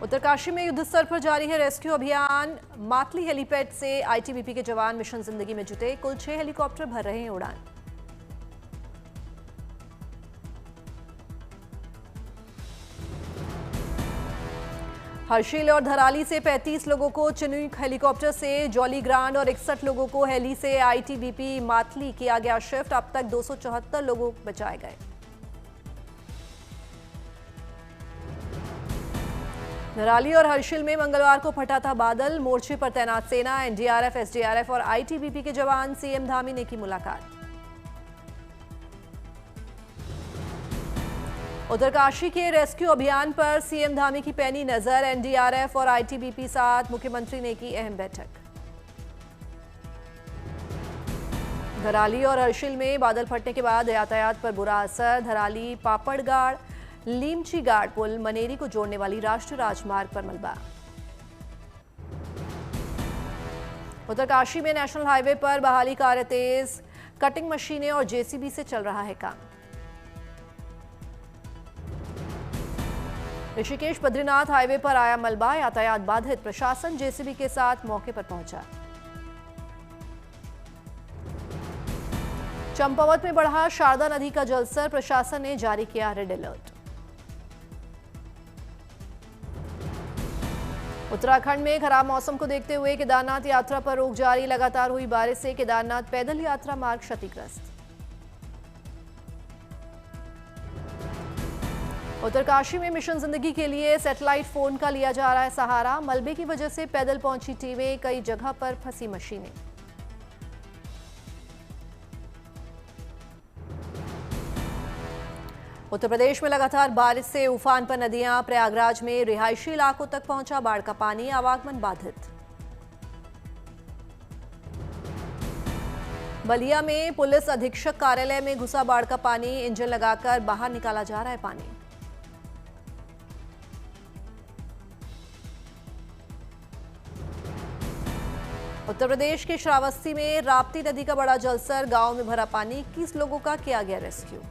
उत्तरकाशी में युद्ध स्तर पर जारी है रेस्क्यू अभियान। मातली हेलीपैड से आईटीबीपी के जवान मिशन जिंदगी में जुटे। कुल 6 हेलीकॉप्टर भर रहे हैं उड़ान। हर्षिल और धराली से 35 लोगों को चिनूक हेलीकॉप्टर से जॉलीग्रांट और 61 लोगों को हेली से आईटीबीपी मातली किया गया शिफ्ट। अब तक 274 लोगों बचाए गए। धराली और हर्षिल में मंगलवार को फटा था बादल। मोर्चे पर तैनात सेना, एनडीआरएफ, एसडीआरएफ और आईटीबीपी के जवान सीएम धामी ने की मुलाकात। उत्तरकाशी के रेस्क्यू अभियान पर सीएम धामी की पैनी नजर। एनडीआरएफ और आईटीबीपी साथ मुख्यमंत्री ने की अहम बैठक। धराली और हर्षिल में बादल फटने के बाद यातायात पर बुरा असर। धराली पापड़गाड़ लीमची गाड़ पुल मनेरी को जोड़ने वाली राष्ट्रीय राजमार्ग पर मलबा। उत्तरकाशी में नेशनल हाईवे पर बहाली कार्य तेज। कटिंग मशीनें और जेसीबी से चल रहा है काम। ऋषिकेश बद्रीनाथ हाईवे पर आया मलबा, यातायात बाधित। प्रशासन जेसीबी के साथ मौके पर पहुंचा। चंपावत में बढ़ा शारदा नदी का जलस्तर। प्रशासन ने जारी किया रेड अलर्ट। उत्तराखंड में खराब मौसम को देखते हुए केदारनाथ यात्रा पर रोक जारी। लगातार हुई बारिश से केदारनाथ पैदल यात्रा मार्ग क्षतिग्रस्त। उत्तरकाशी में मिशन जिंदगी के लिए सैटेलाइट फोन का लिया जा रहा है सहारा। मलबे की वजह से पैदल पहुंची टीमें, कई जगह पर फंसी मशीनें। उत्तर प्रदेश में लगातार बारिश से उफान पर नदियां। प्रयागराज में रिहायशी इलाकों तक पहुंचा बाढ़ का पानी, आवागमन बाधित। बलिया में पुलिस अधीक्षक कार्यालय में घुसा बाढ़ का पानी। इंजन लगाकर बाहर निकाला जा रहा है पानी। उत्तर प्रदेश के श्रावस्ती में राप्ती नदी का बड़ा जलस्तर। गांव में भरा पानी। 21 लोगों का किया गया रेस्क्यू।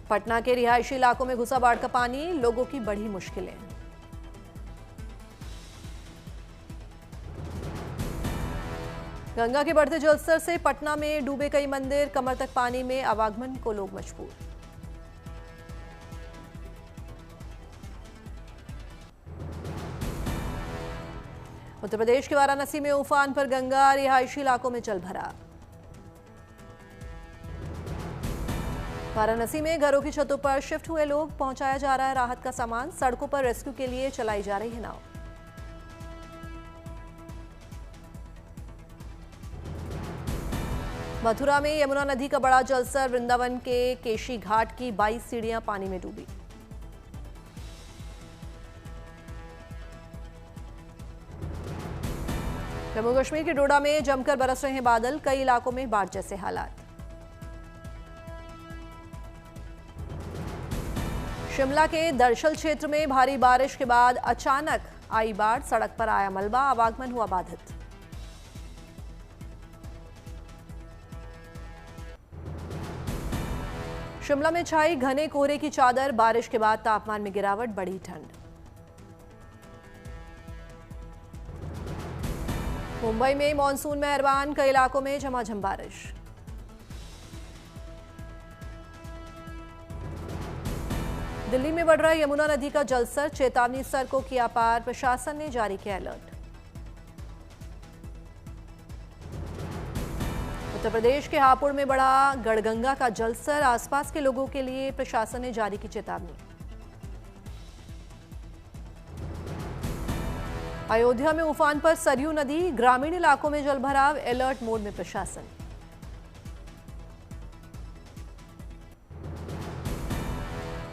पटना के रिहायशी इलाकों में घुसा बाढ़ का पानी, लोगों की बढ़ी मुश्किलें। गंगा के बढ़ते जलस्तर से पटना में डूबे कई मंदिर। कमर तक पानी में, आवागमन को लोग मजबूर। उत्तर प्रदेश के वाराणसी में उफान पर गंगा। रिहायशी इलाकों में जल भरा। वाराणसी में घरों की छतों पर शिफ्ट हुए लोग। पहुंचाया जा रहा है राहत का सामान। सड़कों पर रेस्क्यू के लिए चलाई जा रही है नाव। मथुरा में यमुना नदी का बड़ा जलस्तर। वृंदावन के केशी घाट की 22 सीढ़ियां पानी में डूबी। जम्मू कश्मीर के डोडा में जमकर बरस रहे हैं बादल। कई इलाकों में बाढ़ जैसे हालात। शिमला के दरअसल क्षेत्र में भारी बारिश के बाद अचानक आई बाढ़। सड़क पर आया मलबा, आवागमन हुआ बाधित। शिमला में छाई घने कोहरे की चादर। बारिश के बाद तापमान में गिरावट, बढ़ी ठंड। मुंबई में मॉनसून मेहरबान। कई इलाकों में झमाझम बारिश। दिल्ली में बढ़ रहा यमुना नदी का जलस्तर। चेतावनी स्तर को किया पार। प्रशासन ने जारी किया अलर्ट। उत्तर प्रदेश के हापुड़ में बढ़ा गढ़गंगा का जलस्तर। आसपास के लोगों के लिए प्रशासन ने जारी की चेतावनी। अयोध्या में उफान पर सरयू नदी। ग्रामीण इलाकों में जलभराव। अलर्ट मोड में प्रशासन।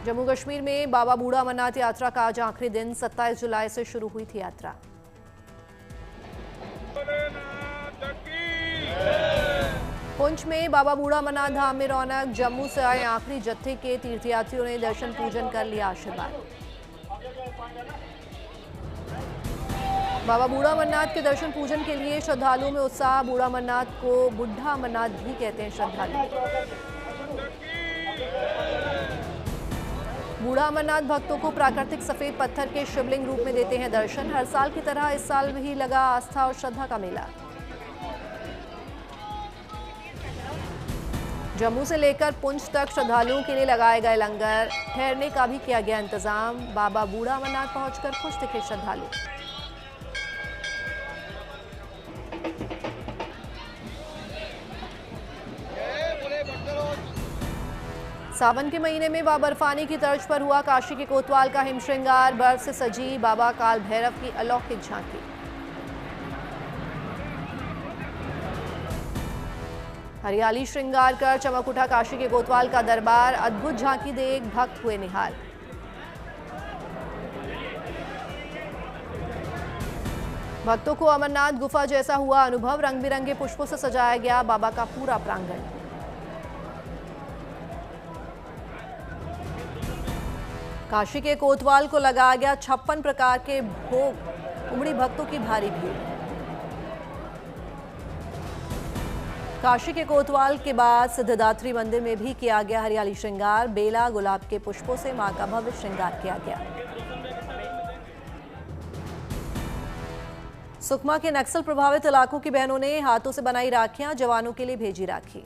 जम्मू कश्मीर में बाबा बूढ़ा अमरनाथ यात्रा का आज आखिरी दिन। 27 जुलाई से शुरू हुई थी यात्रा। पुंछ में बाबा बूढ़ा अमरनाथ धाम में रौनक। जम्मू से आए आखिरी जत्थे के तीर्थयात्रियों ने दर्शन पूजन कर लिया आशीर्वाद। बाबा बूढ़ा अमरनाथ के दर्शन पूजन के लिए श्रद्धालुओं में उत्साह। बूढ़ा अमरनाथ को बुढ़ा अमरनाथ भी कहते हैं श्रद्धालु। बूढ़ा अमरनाथ भक्तों को प्राकृतिक सफेद पत्थर के शिवलिंग रूप में देते हैं दर्शन। हर साल की तरह इस साल भी लगा आस्था और श्रद्धा का मेला। जम्मू से लेकर पुंछ तक श्रद्धालुओं के लिए लगाए गए लंगर, ठहरने का भी किया गया इंतजाम। बाबा बूढ़ा अमरनाथ पहुंचकर खुश दिखे श्रद्धालु। सावन के महीने में बाबा बर्फानी की तर्ज पर हुआ काशी के कोतवाल का हिम श्रृंगार। बर्फ से सजी बाबा काल भैरव की अलौकिक झांकी। हरियाली श्रृंगार कर चमक उठा काशी के कोतवाल का दरबार। अद्भुत झांकी देख भक्त हुए निहाल। भक्तों को अमरनाथ गुफा जैसा हुआ अनुभव। रंग बिरंगे पुष्पों से सजाया गया बाबा का पूरा प्रांगण। काशी के कोतवाल को लगाया गया 56 प्रकार के भोग। उमड़ी भक्तों की भारी भीड़। काशी के कोतवाल के बाद सिद्धदात्री मंदिर में भी किया गया हरियाली श्रृंगार। बेला गुलाब के पुष्पों से मां का भव्य श्रृंगार किया गया। सुकमा के नक्सल प्रभावित इलाकों की बहनों ने हाथों से बनाई राखियां, जवानों के लिए भेजी राखी।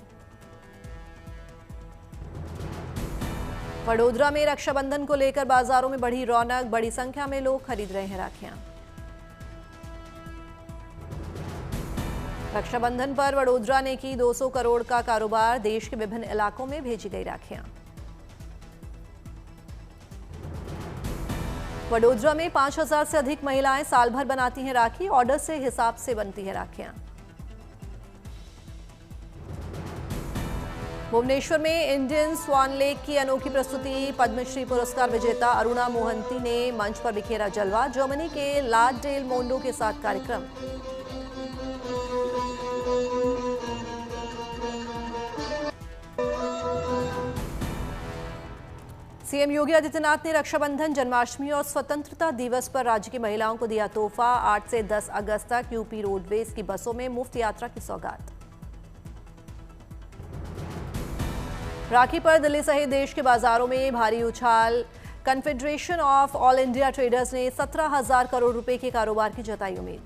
वडोदरा में रक्षाबंधन को लेकर बाजारों में बढ़ी रौनक। बड़ी संख्या में लोग खरीद रहे हैं राखियां। रक्षाबंधन पर वडोदरा ने की 200 करोड़ का कारोबार। देश के विभिन्न इलाकों में भेजी गई राखियां। वडोदरा में 5000 से अधिक महिलाएं साल भर बनाती हैं राखी। ऑर्डर से हिसाब से बनती है राखियां। भुवनेश्वर में इंडियन स्वान लेक की अनोखी प्रस्तुति। पद्मश्री पुरस्कार विजेता अरुणा मोहंती ने मंच पर बिखेरा जलवा। जर्मनी के लाड डेल मोंडो के साथ कार्यक्रम। सीएम योगी आदित्यनाथ ने रक्षाबंधन, जन्माष्टमी और स्वतंत्रता दिवस पर राज्य की महिलाओं को दिया तोहफा। 8 से 10 अगस्त तक यूपी रोडवेज की बसों में मुफ्त यात्रा की सौगात। राखी पर दिल्ली सहित देश के बाजारों में भारी उछाल। Confederation of all India traders ने 17,000 करोड़ रुपए के कारोबार की जताई उम्मीद।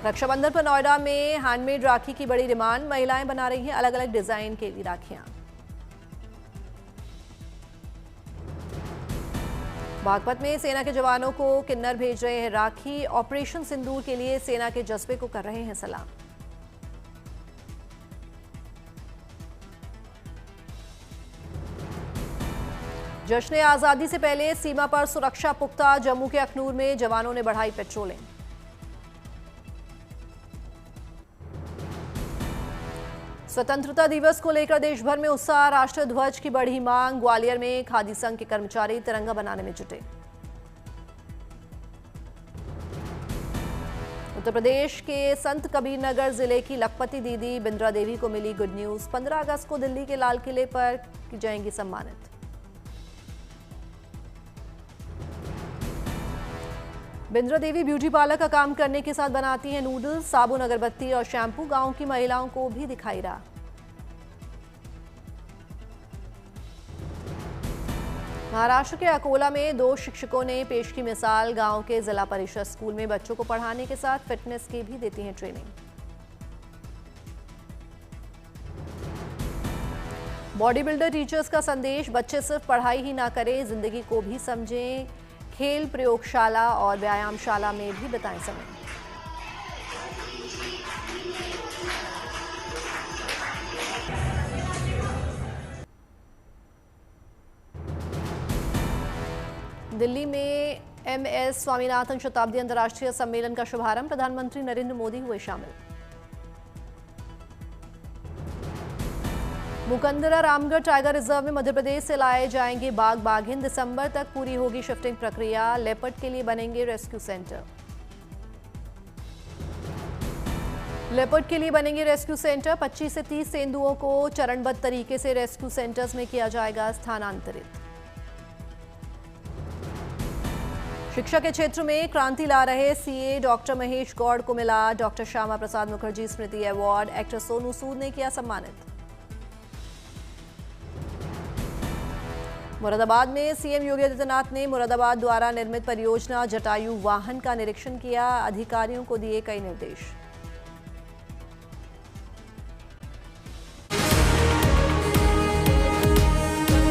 रक्षाबंधन पर नोएडा में हैंडमेड राखी की बड़ी डिमांड। महिलाएं बना रही हैं अलग अलग डिजाइन के लिए राखियां। बागपत में सेना के जवानों को किन्नर भेज रहे हैं राखी। ऑपरेशन सिंदूर के लिए सेना के जज्बे को कर रहे हैं सलाम। जश्न आजादी से पहले सीमा पर सुरक्षा पुख्ता। जम्मू के अखनूर में जवानों ने बढ़ाई पेट्रोलिंग। स्वतंत्रता दिवस को लेकर देश भर में उत्साह। राष्ट्रीय ध्वज की बढ़ी मांग। ग्वालियर में खादी संघ के कर्मचारी तिरंगा बनाने में जुटे। उत्तर प्रदेश के संत कबीर नगर जिले की लखपति दीदी बिंद्रा देवी को मिली गुड न्यूज। 15 अगस्त को दिल्ली के लाल किले पर की जाएंगी सम्मानित। बिंद्रा देवी ब्यूटी पार्लर का काम करने के साथ बनाती हैं नूडल्स, साबुन, अगरबत्ती और शैम्पू। गांव की महिलाओं को भी दिखाई रहा। महाराष्ट्र के अकोला में 2 शिक्षकों ने पेश की मिसाल। गांव के जिला परिषद स्कूल में बच्चों को पढ़ाने के साथ फिटनेस की भी देती हैं ट्रेनिंग। बॉडी बिल्डर टीचर्स का संदेश। बच्चे सिर्फ पढ़ाई ही ना करें, जिंदगी को भी समझें। खेल, प्रयोगशाला और व्यायामशाला में भी बिताएं समय। दिल्ली में MS स्वामीनाथन शताब्दी अंतर्राष्ट्रीय सम्मेलन का शुभारंभ। प्रधानमंत्री नरेंद्र मोदी हुए शामिल। मुकंदरा रामगढ़ टाइगर रिजर्व में मध्य प्रदेश से लाए जाएंगे बाघ बाघिन। दिसंबर तक पूरी होगी शिफ्टिंग प्रक्रिया। लेपर्ड के लिए बनेंगे रेस्क्यू सेंटर। लेपर्ड के लिए बनेंगे रेस्क्यू सेंटर। 25 से 30 तेंदुओं को चरणबद्ध तरीके से रेस्क्यू सेंटर्स में किया जाएगा स्थानांतरित। शिक्षा के क्षेत्र में क्रांति ला रहे CA डॉक्टर महेश गौड़ को मिला डॉक्टर श्यामा प्रसाद मुखर्जी स्मृति अवार्ड। एक्टर सोनू सूद ने किया सम्मानित। मुरादाबाद में सीएम योगी आदित्यनाथ ने मुरादाबाद द्वारा निर्मित परियोजना जटायु वाहन का निरीक्षण किया। अधिकारियों को दिए कई निर्देश।